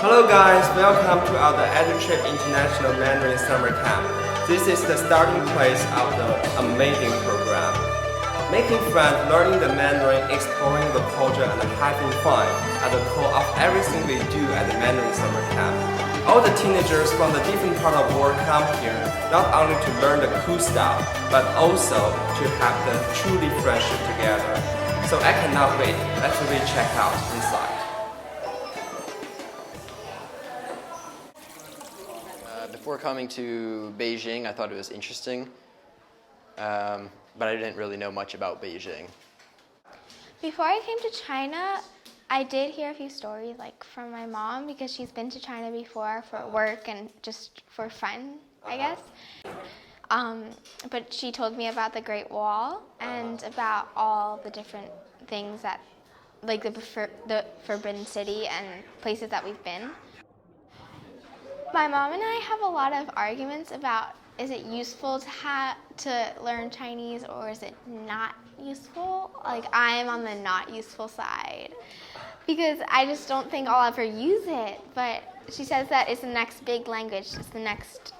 Hello guys, welcome to our Edutrip International Mandarin Summer Camp. This is the starting place of the amazing program. Making friends, learning the Mandarin, exploring the culture and having fun are the core of everything we do at the Mandarin Summer Camp. All the teenagers from the different part of the world come here not only to learn the cool stuff, but also to have the truly friendship together. So I cannot wait. Let's really check out inside. Before coming to Beijing, I thought it was interesting, but I didn't really know much about Beijing. Before I came to China, I did hear a few stories like from my mom because she's been to China before for work and just for fun, I guess. But she told me about the Great Wall and about all the different things that, like the Forbidden City and places that we've been. My mom and I have a lot of arguments about is it useful to learn Chinese or is it not useful? Like I'm on the not useful side because I just don't think I'll ever use it. But she says that it's the next big language. It's the next,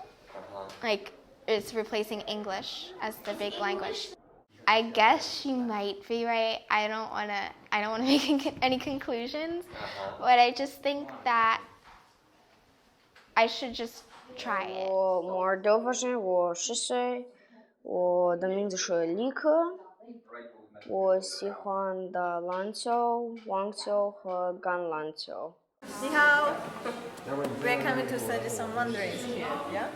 like it's replacing English as the big language. I guess she might be right. I don't wanna make any conclusions, but I just think that I should just try it. 我12岁，我10岁，我的名字是李克。我喜欢的篮球、网球和橄榄球。你好 We're coming to study some Mandarin here, yeah?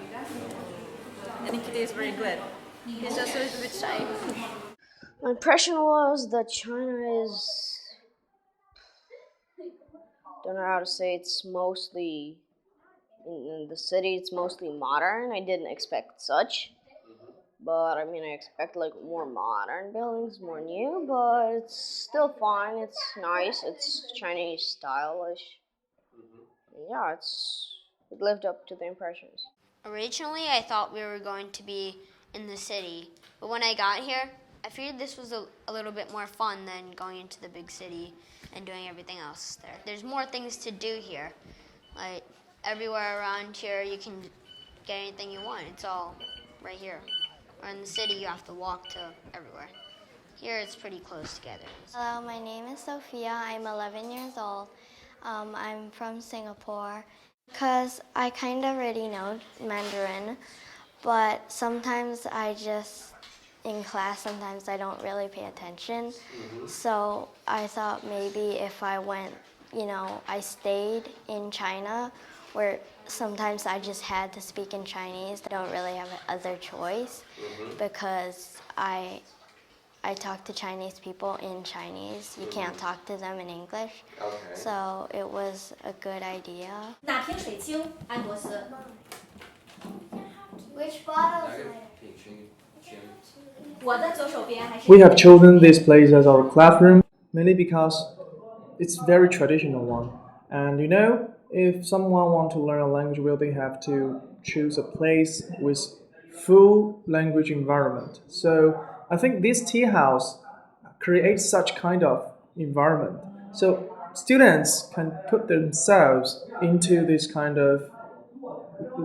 And Nikita is very good. He's just a little bit shy. My impression was that China is, don't know how to say, it's mostly, in the city it's mostly modern. I didn't expect such. But I mean, I expect like more modern buildings, more new, but it's still fine. It's nice. It's Chinese stylish. Yeah, it lived up to the impressions. Originally, I thought we were going to be in the city, but when I got here, I figured this was a little bit more fun than going into the big city and doing everything else there. There's more things to do here. Like everywhere around here, you can get anything you want. It's all right here. Or in the city, you have to walk to everywhere. Here, it's pretty close together. Hello, my name is Sophia. I'm 11 years old. I'm from Singapore. Because I kind of already know Mandarin, but sometimes in class, sometimes I don't really pay attention. So I thought maybe if I went, I stayed in China, where sometimes I just had to speak in Chinese. I don't really have other choice because I talk to Chinese people in Chinese. You can't talk to them in English. Okay. So it was a good idea. Which bottle? We have chosen this place as our classroom mainly because it's very traditional one. And you know, if someone want to learn a language, will they have to choose a place with full language environment. So I think this tea house creates such kind of environment. So students can put themselves into this kind of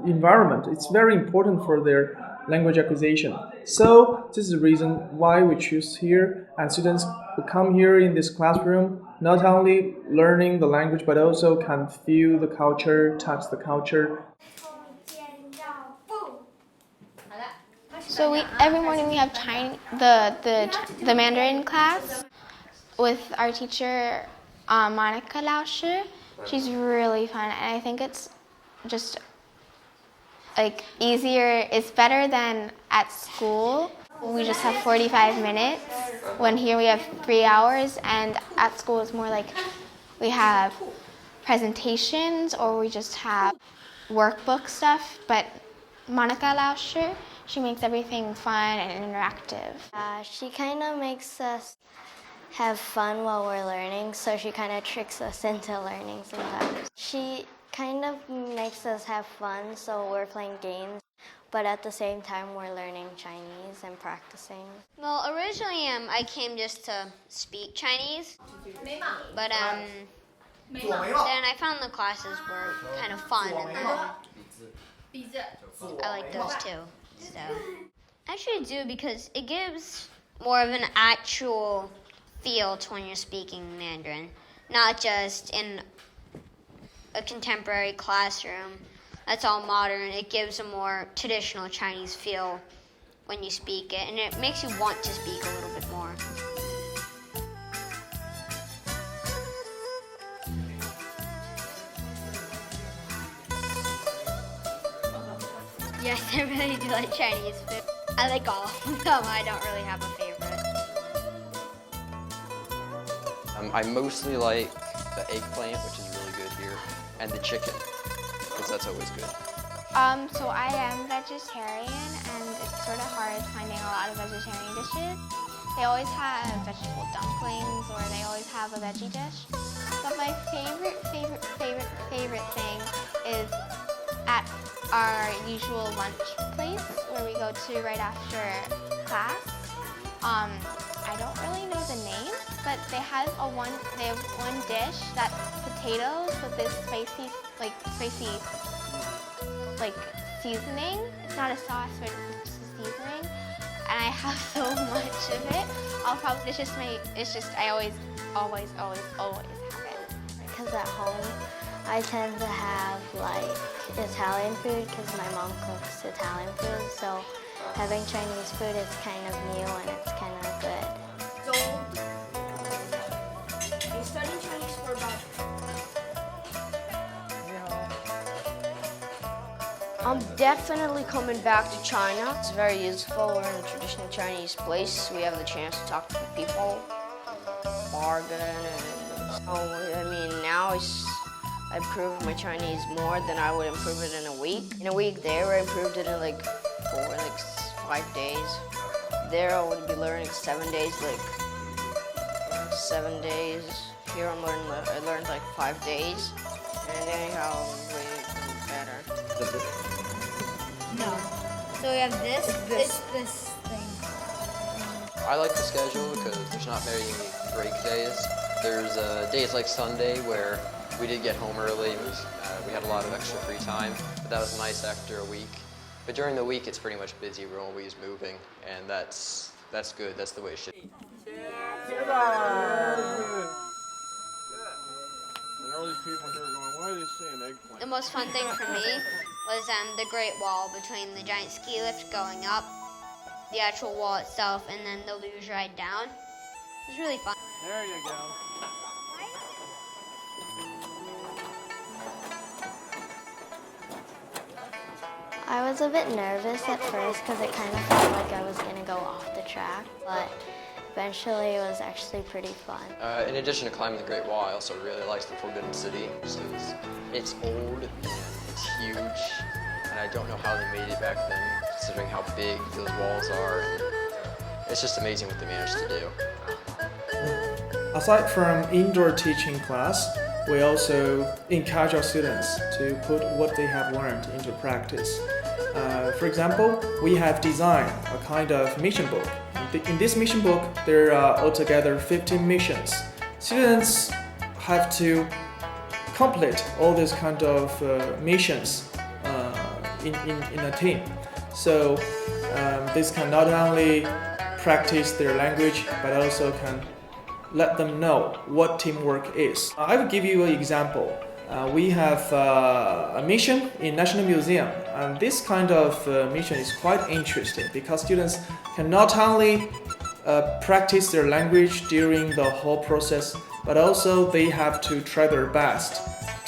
environment. It's very important for their language acquisition. So this is the reason why we choose here, and students who come here in this classroom not only learning the language but also can feel the culture, touch the culture. So every morning we have the Mandarin class with our teacher Monica Lao Shi. She's really fun, and I think it's just like easier. It's better than at school. We just have 45 minutes. When here we have 3 hours, and at school it's more like we have presentations or we just have workbook stuff. But Monica Lao Shi, she makes everything fun and interactive. She kind of makes us have fun while we're learning, so she kind of tricks us into learning sometimes. She kind of makes us have fun, so we're playing games, but at the same time we're learning Chinese and practicing. Well, originally I came just to speak Chinese, but then I found the classes were kind of fun, and then I like those too. So I actually do, because it gives more of an actual feel to when you're speaking Mandarin, not just in a contemporary classroom that's all modern. It gives a more traditional Chinese feel when you speak it, and it makes you want to speak a little bit more. Yes, I really do like Chinese food. I like all of them. I don't really have a favorite. I mostly like the eggplant, which is really good here, and the chicken, because that's always good. So I am vegetarian, and it's sort of hard finding a lot of vegetarian dishes. They always have vegetable dumplings, or they always have a veggie dish. But my favorite thing is at our usual lunch place where we go to right after class. I don't really know the name, but they have one dish that's potatoes with this spicy seasoning. It's not a sauce, but it's just a seasoning. And I have so much of it. I always have it. Because at home I tend to have like Italian food because my mom cooks Italian food, so having Chinese food is kind of new and it's kind of good. So, I studied Chinese for about... I'm definitely coming back to China. It's very useful. We're in a traditional Chinese place. We have the chance to talk to people, bargain, and so, I mean, now I improved my Chinese more than I would improve it in a week. In a week there, I improved it in like 5 days. There, I would be learning 7 days, like 7 days. Here, I learned like 5 days. And anyhow, I'm way better. No. So we have this thing. I like the schedule because there's not very many break days. There's days like Sunday where we did get home early. We had a lot of extra free time, but that was nice after a week. But during the week, it's pretty much busy. We're always moving, and that's good. That's the way it should be. And all these people here are going, why are they saying eggplant? The most fun thing for me was the Great Wall between the giant ski lift going up, the actual wall itself, and then the luge ride down. It was really fun. There you go. was a bit nervous at first because it kind of felt like I was going to go off the track, but eventually it was actually pretty fun. In addition to climbing the Great Wall, I also really liked the Forbidden City. It's old and it's huge, and I don't know how they made it back then, considering how big those walls are. It's just amazing what they managed to do. Aside from indoor teaching class, we also encourage our students to put what they have learned into practice. For example, we have designed a kind of mission book. In this mission book, there are altogether 15 missions. Students have to complete all these kind of missions in a team. So this can not only practice their language, but also can let them know what teamwork is. I will give you an example. We have a mission in National Museum, and this kind of mission is quite interesting because students can not only practice their language during the whole process, but also they have to try their best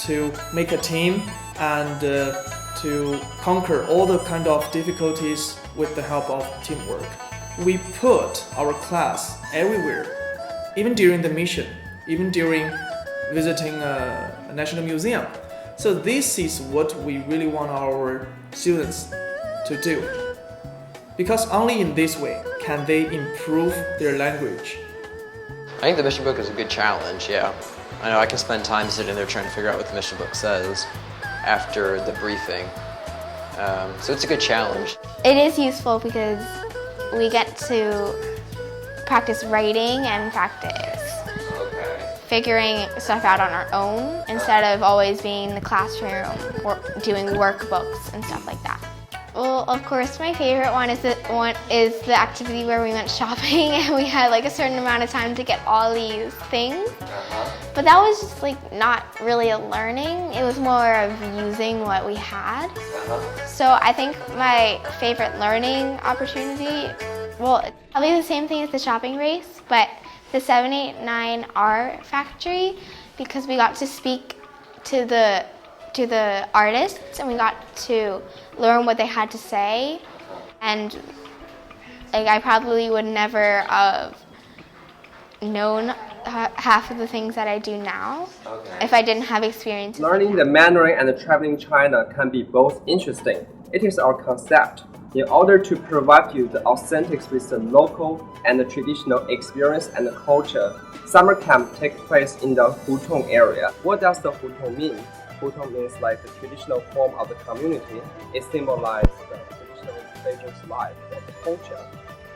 to make a team and to conquer all the kind of difficulties with the help of teamwork. We put our class everywhere, even during the mission, even during visiting a national museum. So this is what we really want our students to do. Because only in this way can they improve their language. I think the mission book is a good challenge, yeah. I know I can spend time sitting there trying to figure out what the mission book says after the briefing. So it's a good challenge. It is useful because we get to practice writing and practice figuring stuff out on our own instead of always being in the classroom or doing workbooks and stuff like that. Well, of course, my favorite one is the activity where we went shopping and we had like a certain amount of time to get all these things. But that was just like not really a learning. It was more of using what we had. So I think my favorite learning opportunity, well, it's probably the same thing as the shopping race, but the 789 art factory, because we got to speak to the artists and we got to learn what they had to say, and like I probably would never have known half of the things that I do now if I didn't have experience. Learning the Mandarin and traveling China can be both interesting. It is our concept. In order to provide you the authentics with the local and the traditional experience and the culture, summer camp takes place in the Hutong area. What does the Hutong mean? Hutong means like the traditional form of the community. It symbolizes the traditional Beijing's life or the culture.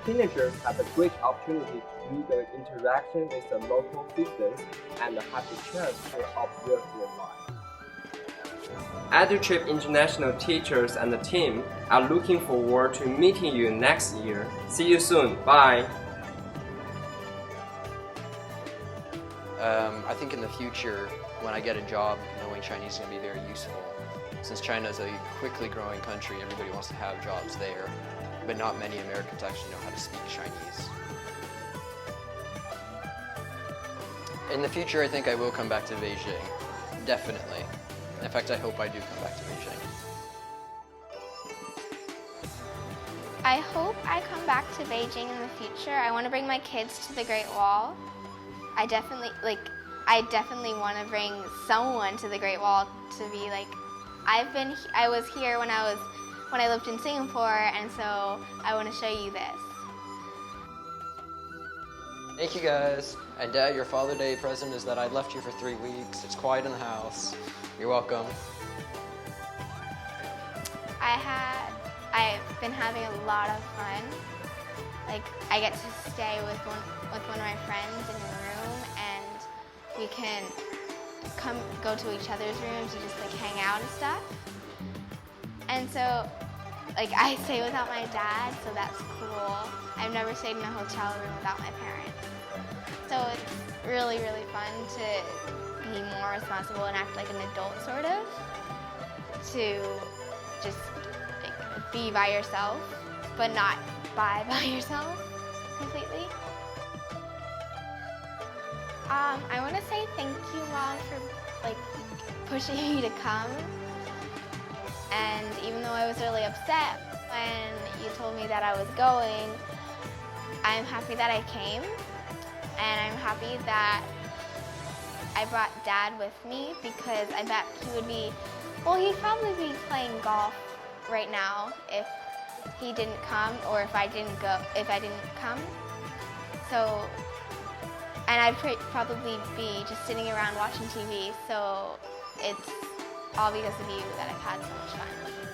Teenagers have a great opportunity to do the interaction with the local citizens and have the chance to observe their life. Edutrip International teachers and the team are looking forward to meeting you next year. See you soon. Bye. I think in the future, when I get a job, knowing Chinese is going to be very useful. Since China is a quickly growing country, everybody wants to have jobs there, but not many Americans actually know how to speak Chinese. In the future, I think I will come back to Beijing, definitely. In fact, I hope I do come back to Beijing. I hope I come back to Beijing in the future. I want to bring my kids to the Great Wall. I definitely want to bring someone to the Great Wall to be like, I was here when I lived in Singapore, and so I want to show you this. Thank you guys. And Dad, your Father's Day present is that I left you for 3 weeks. It's quiet in the house. You're welcome. I've been having a lot of fun. Like, I get to stay with one of my friends in a room, and we can go to each other's rooms and just like hang out and stuff. And so, like, I stay without my dad, so that's cool. I've never stayed in a hotel room without my parents. So it's really, really fun to be more responsible and act like an adult, sort of. To just like be by yourself, but not by yourself completely. I want to say thank you, Mom, for like pushing me to come. And even though I was really upset when you told me that I was going, I'm happy that I came, and I'm happy that I brought Dad with me because I bet he would be, well, he'd probably be playing golf right now if he didn't come or if I didn't come. So, and I'd probably be just sitting around watching TV. So it's all because of you that I've had so much fun.